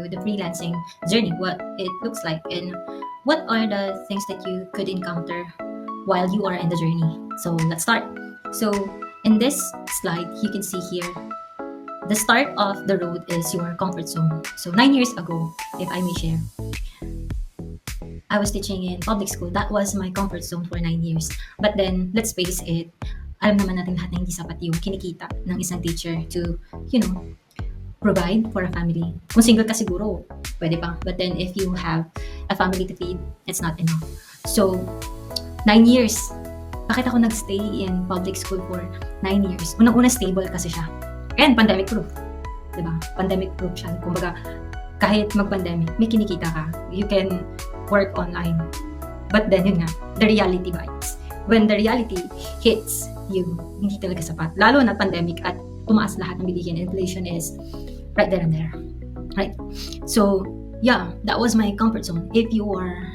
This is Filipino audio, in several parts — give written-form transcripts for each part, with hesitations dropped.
you the freelancing journey, what it looks like, and what are the things that you could encounter while you are in the journey. So let's start. So in this slide, you can see here, the start of the road is your comfort zone. So 9 years ago, if I may share, I was teaching in public school. That was my comfort zone for 9 years. But then, let's face it, alam naman natin lahat na hindi sapat yung kinikita ng isang teacher to, provide for a family. Kung single ka siguro, pwede pa. But then, if you have a family to feed, it's not enough. So, 9 years. Bakit ako nagstay in public school for 9 years? Unang-una, stable kasi siya. And pandemic-proof. Diba? Pandemic-proof siya. Kumbaga, kahit mag-pandemic, may kinikita ka. You can work online. But then, yun nga, the reality bites. When the reality hits you, hindi talaga sapat. Lalo na pandemic at tumaas lahat ng bilihin. Inflation is right there and there. Right? So, yeah, that was my comfort zone. If you are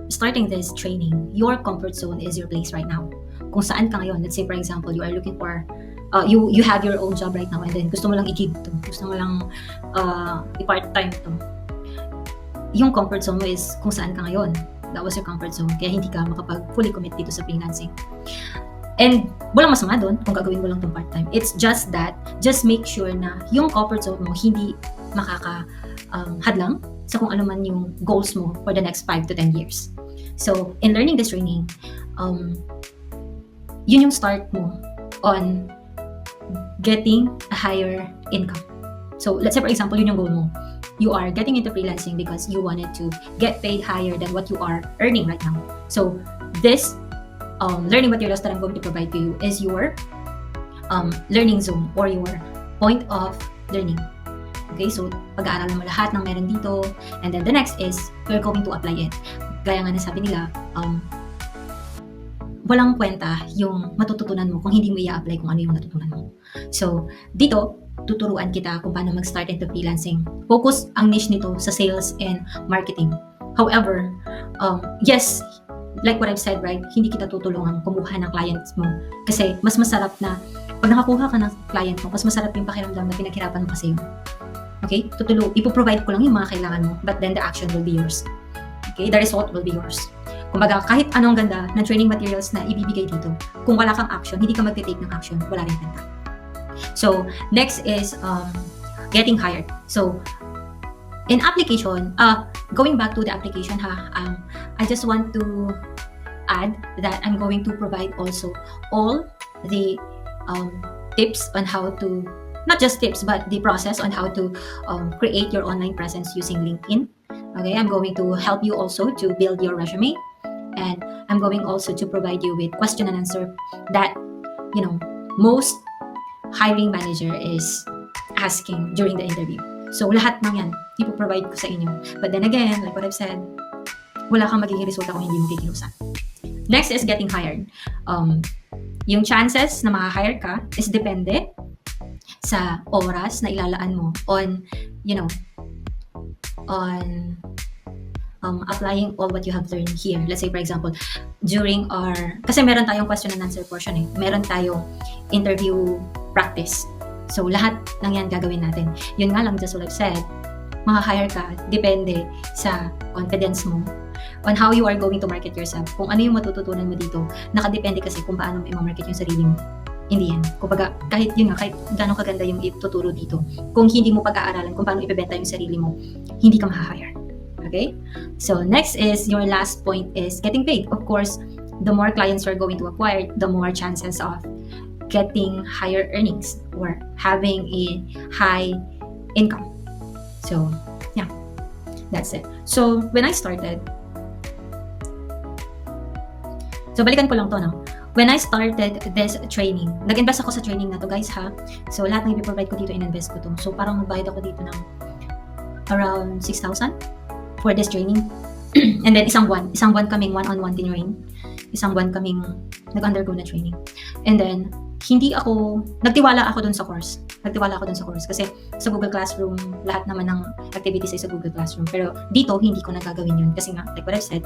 starting this training, your comfort zone is your place right now. Kung saan ka ngayon, let's say for example, you are looking for you have your own job right now and then gusto mo lang i-gig to, gusto mo lang i-part-time to. Yung comfort zone mo is kung saan ka ngayon. That was your comfort zone. Kaya hindi ka makapag-fully commit dito sa freelancing. And walang masama doon kung gagawin mo lang itong part-time. It's just that, just make sure na yung comfort zone mo hindi makaka-hadlang sa kung ano man yung goals mo for the next 5 to 10 years. So, in learning this training, yun yung start mo on getting a higher income. So, let's say for example, yun yung goal mo. You are getting into freelancing because you wanted to get paid higher than what you are earning right now. So, this learning materials that I'm going to provide to you is your learning zone or your point of learning. Okay, so pag-aaralan mo lahat ng meron dito, and then the next is you're going to apply it. Gaya nga nasabi nila, walang kwenta yung matututunan mo kung hindi mo i-apply kung ano yung natutunan mo. So, dito, tuturuan kita kung paano mag-start into freelancing. Focus ang niche nito sa sales and marketing. However, yes, like what I've said, right, hindi kita tutulungan kumuha ng clients mo. Kasi mas masarap na, pag nakakuha ka ng client mo, mas masarap yung pakiramdam na pinaghirapan mo kasi yun. Okay? Ipoprovide ko lang yung mga kailangan mo, but then the action will be yours. Okay? The result will be yours. Kumbaga, kahit anong ganda ng training materials na ibibigay dito, kung wala kang action, hindi ka magte-take ng action, wala rin benta. So, next is getting hired. So, in application, going back to the application, I just want to add that I'm going to provide also all the tips on how to, not just tips, but the process on how to create your online presence using LinkedIn. Okay, I'm going to help you also to build your resume, and I'm going also to provide you with question and answer that, most hiring manager is asking during the interview. So, lahat ng yan, ipoprovide ko sa inyo. But then again, like what I've said, wala kang magiging resulta kung hindi mo kikilusan. Next is getting hired. Yung chances na maka-hire ka is depende sa oras na ilalaan mo on, applying all what you have learned here. Let's say, for example, during kasi meron tayong question and answer portion eh. Meron tayong interview practice. So, lahat ng yan gagawin natin. Yun nga lang, just what I've said, maka-hire ka, depende sa confidence mo on how you are going to market yourself. Kung ano yung matututunan mo dito, nakadepende kasi kung paano mo i-market yung sarili mo. In the end. Kumbaga, kahit gano'ng kaganda yung ituturo dito, kung hindi mo pag-aaralan kung paano ibebenta yung sarili mo, hindi ka maka-hire. Okay? So, next is, your last point is getting paid. Of course, the more clients you're going to acquire, the more chances of getting higher earnings or having a high income. So, yeah, that's it. So, when I started, balikan ko lang to, no? When I started this training, nag-invest ako sa training na to, guys, ha? So, lahat ng i-provide ko dito, in-invest ko to. So, parang magbayad ako dito ng around 6,000 for this training. And then, isang buwan kaming one-on-one tinuring. Isang buwan kaming nag-undergo na training. And then, nagtiwala ako dun sa course. Kasi sa Google Classroom, lahat naman ng activities ay sa Google Classroom. Pero dito, hindi ko nagagawin yun. Kasi nga, like what I've said,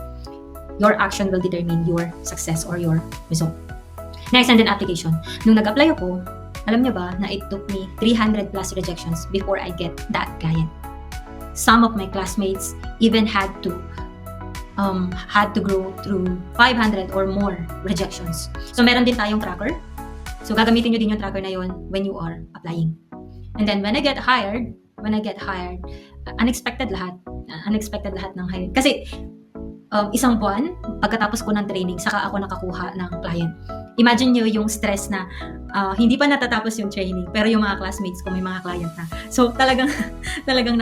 your action will determine your success or your result. Next, and then application. Nung nag-apply ako, alam niyo ba na it took me 300 plus rejections before I get that client. some of my classmates even had to go through 500 or more rejections. So meron din tayong tracker. So gagamitin nyo din yung tracker na yon when you are applying. And then when I get hired, unexpected lahat ng hire. Kasi isang buwan pagkatapos ko ng training, saka ako nakakuha ng client. Imagine nyo yung stress na hindi pa natatapos yung training, pero yung mga classmates ko may mga client na. So talagang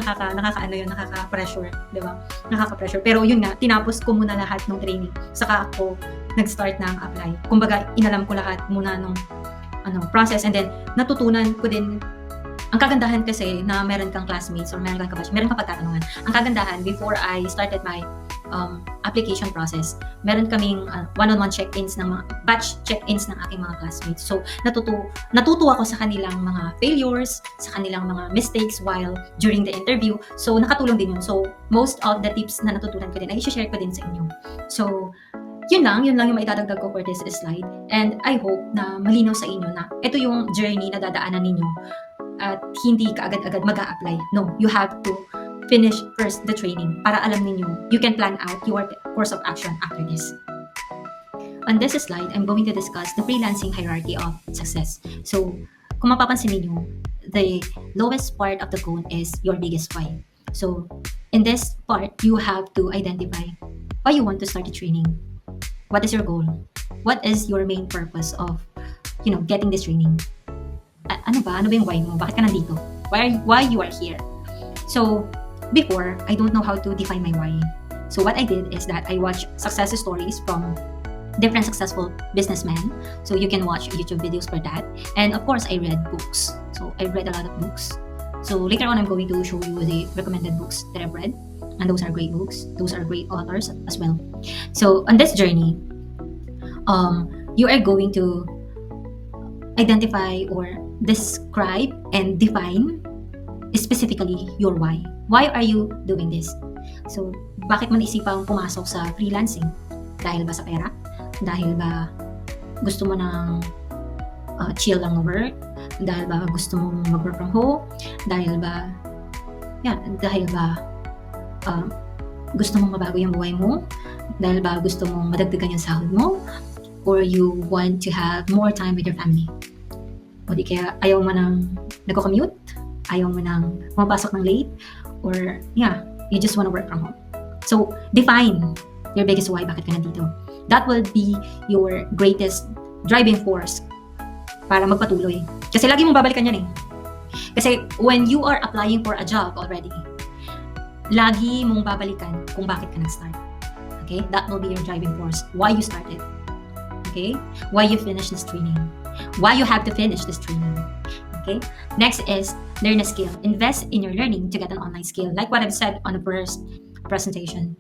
nakaka-pressure, di ba? Nakaka-pressure. Pero yun nga, tinapos ko muna lahat ng training, saka ako nag-start ng apply. Kumbaga, inalam ko lahat muna nung process, and then natutunan ko din. Ang kagandahan kasi na meron kang classmates or meron kang pagtatanungan. Ang kagandahan, before I started my application process, meron kaming one-on-one check-ins ng mga batch check-ins ng aking mga classmates. So, natutuwa ko sa kanilang mga failures, sa kanilang mga mistakes while during the interview. So, nakatulong din yun. So, most of the tips na natutunan ko din ay i-share ko din sa inyo. So, yun lang yung maidadagdag ko for this slide. And I hope na malinaw sa inyo na ito yung journey na dadaanan ninyo at hindi ka agad-agad mag-a-apply. No, you have to finish first the training para alam ninyo, you can plan out your course of action after this. On this slide, I'm going to discuss the freelancing hierarchy of success. So, kung mapapansin ninyo, the lowest part of the cone is your biggest why. So, in this part, you have to identify why you want to start the training. What is your goal? What is your main purpose of, getting this training? Ano ba yung why mo? Bakit ka nandito? Why you are here? So, before, I don't know how to define my why. So, what I did is that I watched success stories from different successful businessmen. So, you can watch YouTube videos for that. And of course, I read books. So, I read a lot of books. So, later on, I'm going to show you the recommended books that I've read. And those are great books. Those are great authors as well. So, on this journey, you are going to identify or describe and define specifically your why. Why are you doing this? So, bakit mo naisipang pumasok sa freelancing? Dahil ba sa pera? Dahil ba gusto mo ng chill lang na work? Dahil ba gusto mong mag-work from home? Dahil ba gusto mong mabago yung buhay mo? Dahil ba gusto mong madagdagan yung sahod mo? Or you want to have more time with your family? O di kaya ayaw mo nang nagko-commute? Ayaw mo nang pumapasok ng late? Or you just want to work from home? So, define your biggest why, bakit ka nandito. That will be your greatest driving force para magpatuloy. Kasi lagi mong babalikan yan eh. Kasi when you are applying for a job already, lagi mong babalikan kung bakit ka nag-start. Okay? That will be your driving force. Why you started. Okay? Why you finished this training. Why you have to finish this training. Okay? Next is learn a skill. Invest in your learning to get an online skill. Like what I've said on the first presentation.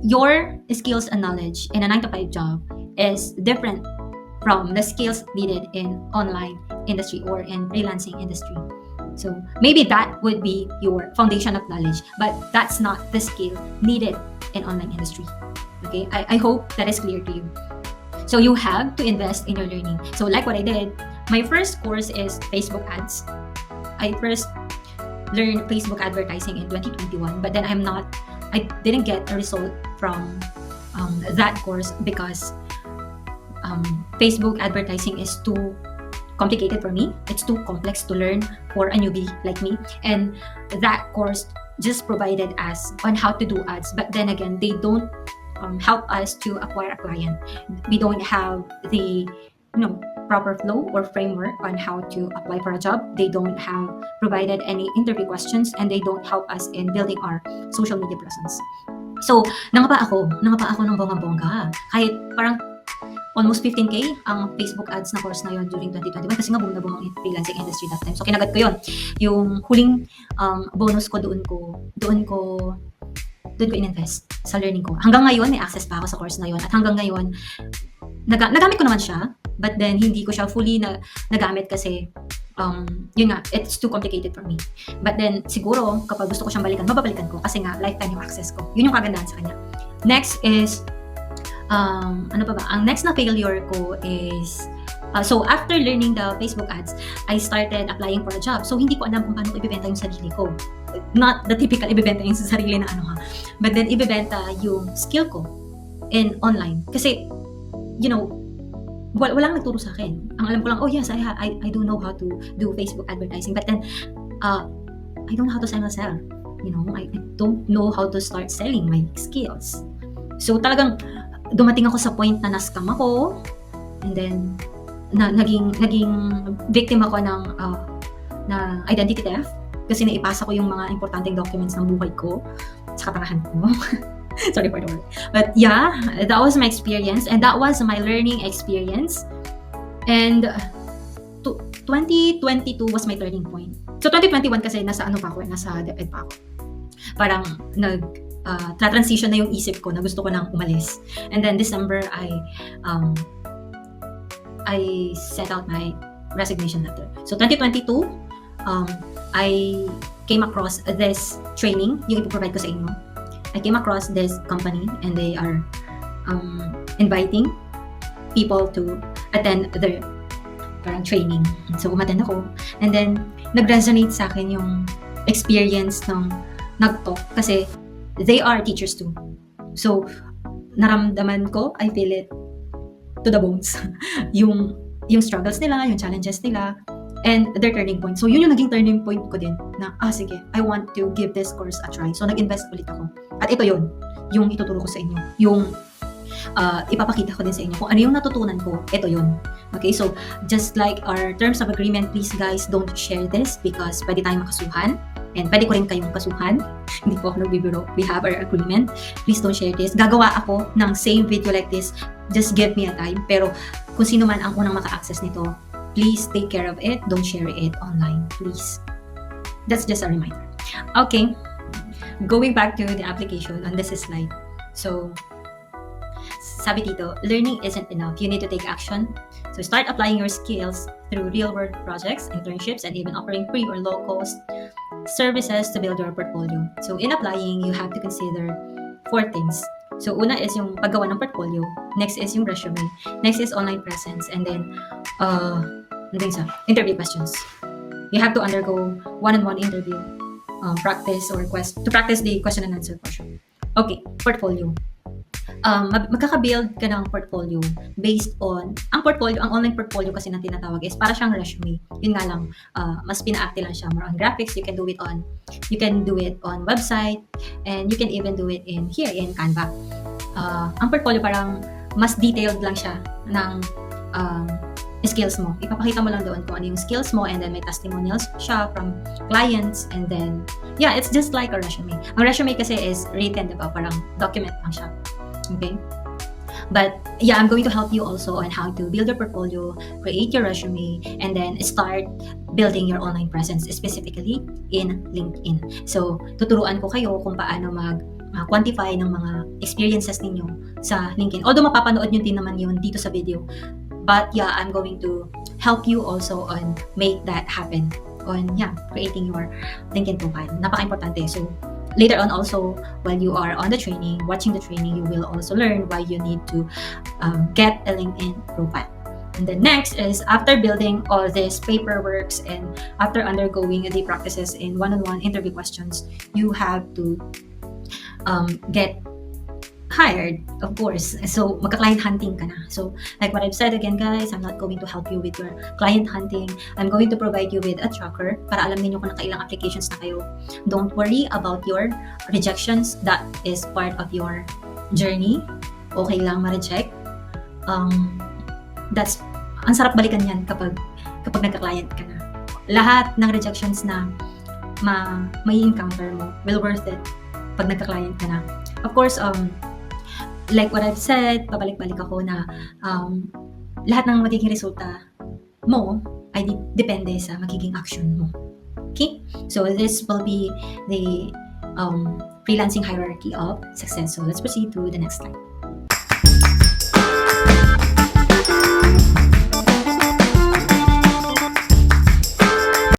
Your skills and knowledge in a 9-to-5 job is different from the skills needed in online industry or in freelancing industry. So maybe that would be your foundation of knowledge, but that's not the skill needed in online industry. Okay? I hope that is clear to you. So you have to invest in your learning. So like what I did, my first course is Facebook ads. I first learned Facebook advertising in 2021, but then I didn't get a result from that course because Facebook advertising is too complicated for me. It's too complex to learn for a newbie like me. And that course just provided us on how to do ads, but then again, they don't help us to acquire a client. We don't have the proper flow or framework on how to apply for a job. They don't have provided any interview questions, and they don't help us in building our social media presence. So, nangapa ako ng bongga-bongga. Kahit parang almost 15K ang Facebook ads na course na yon during 2021 kasi nga boom na boom ang freelancing industry that time. So, kinagat ko yon. Yung huling bonus ko doon ko in-invest sa learning ko. Hanggang ngayon, may access pa ako sa course na yon. At hanggang ngayon, nagamit ko naman siya, but then hindi ko siya fully nagamit kasi yun nga, it's too complicated for me. But then, siguro, kapag gusto ko siyang balikan, mababalikan ko kasi nga, lifetime yung access ko. Yun yung kagandahan sa kanya. Next is, ano pa ba? Ang next na failure ko is, so after learning the Facebook ads, I started applying for a job. So, hindi ko alam kung paano ko ibibenta yung sarili ko. not the typical ibebenta yung sa sarili na ano ha, but then ibebenta yung skill ko in online. Kasi, walang nagturo sa akin. Ang alam ko lang, oh yes, I do know how to do Facebook advertising, but then, I don't know how to sell myself. I don't know how to start selling my skills. So talagang dumating ako sa point na na-scam ako, and then naging victim ako ng identity theft kasi naipasa ko yung mga importanteng documents ng buhay ko sa katangahan ko. Sorry for the word. But yeah, that was my experience, and that was my learning experience. And 2022 was my turning point. So 2021 kasi nasa DepEd pa ako. Parang transition na yung isip ko na gusto ko nang umalis. And then December, I sent out my resignation letter. So 2022, I came across this training, yung ipoprovide ko sa inyo. I came across this company, and they are inviting people to attend their parang training. So umattend ako, and then nag-resonate sa akin yung experience ng nag-talk kasi they are teachers too. So naramdaman ko, I feel it to the bones. yung struggles nila, yung challenges nila, and their turning point. So yun yung naging turning point ko din na sige, I want to give this course a try. So nag-invest ulit ako. At ito yun, yung ituturo ko sa inyo. Yung ipapakita ko din sa inyo kung ano yung natutunan ko. Ito yun. Okay, so just like our terms of agreement, please guys, don't share this because pwede tayong makasuhan. And pwede ko rin kayong kasuhan. Hindi po ako nagbibiro. We have our agreement. Please don't share this. Gagawa ako ng same video like this. Just give me a time. Pero kung sino man ang unang maka-access nito, please take care of it. Don't share it online, please. That's just a reminder. Okay. Going back to the application on this slide. So, sabi dito, learning isn't enough. You need to take action. So, start applying your skills through real-world projects, internships, and even offering free or low-cost services to build your portfolio. So, in applying, you have to consider 4 things. So, una is yung paggawa ng portfolio. Next is yung resume. Next is online presence. And then, interview questions. You have to undergo one-on-one interview, practice the question and answer portion. Okay, portfolio. Magkaka-build ka ng portfolio based on, ang online portfolio kasi na tinatawag is para siyang resume. Yun nga lang, mas pinaakti lang siya more on graphics. You can do it on website, and you can even do it in Canva. Ang portfolio parang mas detailed lang siya ng skills mo. Ipapakita mo lang doon kung ano yung skills mo, and then may testimonials siya from clients, and then yeah, it's just like a resume. Ang resume kasi is written, diba? Parang document lang siya. Okay? But yeah, I'm going to help you also on how to build your portfolio, create your resume, and then start building your online presence, specifically in LinkedIn. So, tuturuan ko kayo kung paano quantify ng mga experiences ninyo sa LinkedIn. Although mapapanood nyo din naman yun dito sa video. But yeah, I'm going to help you also on make that happen on creating your LinkedIn profile. Napaka-importante. So, later on also, while you are on the training, watching the training, you will also learn why you need to get a LinkedIn profile. And then next is, after building all these paperworks and after undergoing the practices in one-on-one interview questions, you have to get hired, of course. So, magka-client hunting ka na. So, like what I've said again, guys, I'm not going to help you with your client hunting. I'm going to provide you with a tracker para alam niyo kung nakailang applications na kayo. Don't worry about your rejections. That is part of your journey. Okay lang ma-reject. Ang sarap balikan yan kapag nagka-client ka na. Lahat ng rejections na may encounter mo will worth it pag nagka-client ka na. Of course, like what I've said, pabalik-balik ako na lahat ng magiging resulta mo ay depende sa magiging action mo. Okay? So this will be the freelancing hierarchy of success. So let's proceed to the next slide.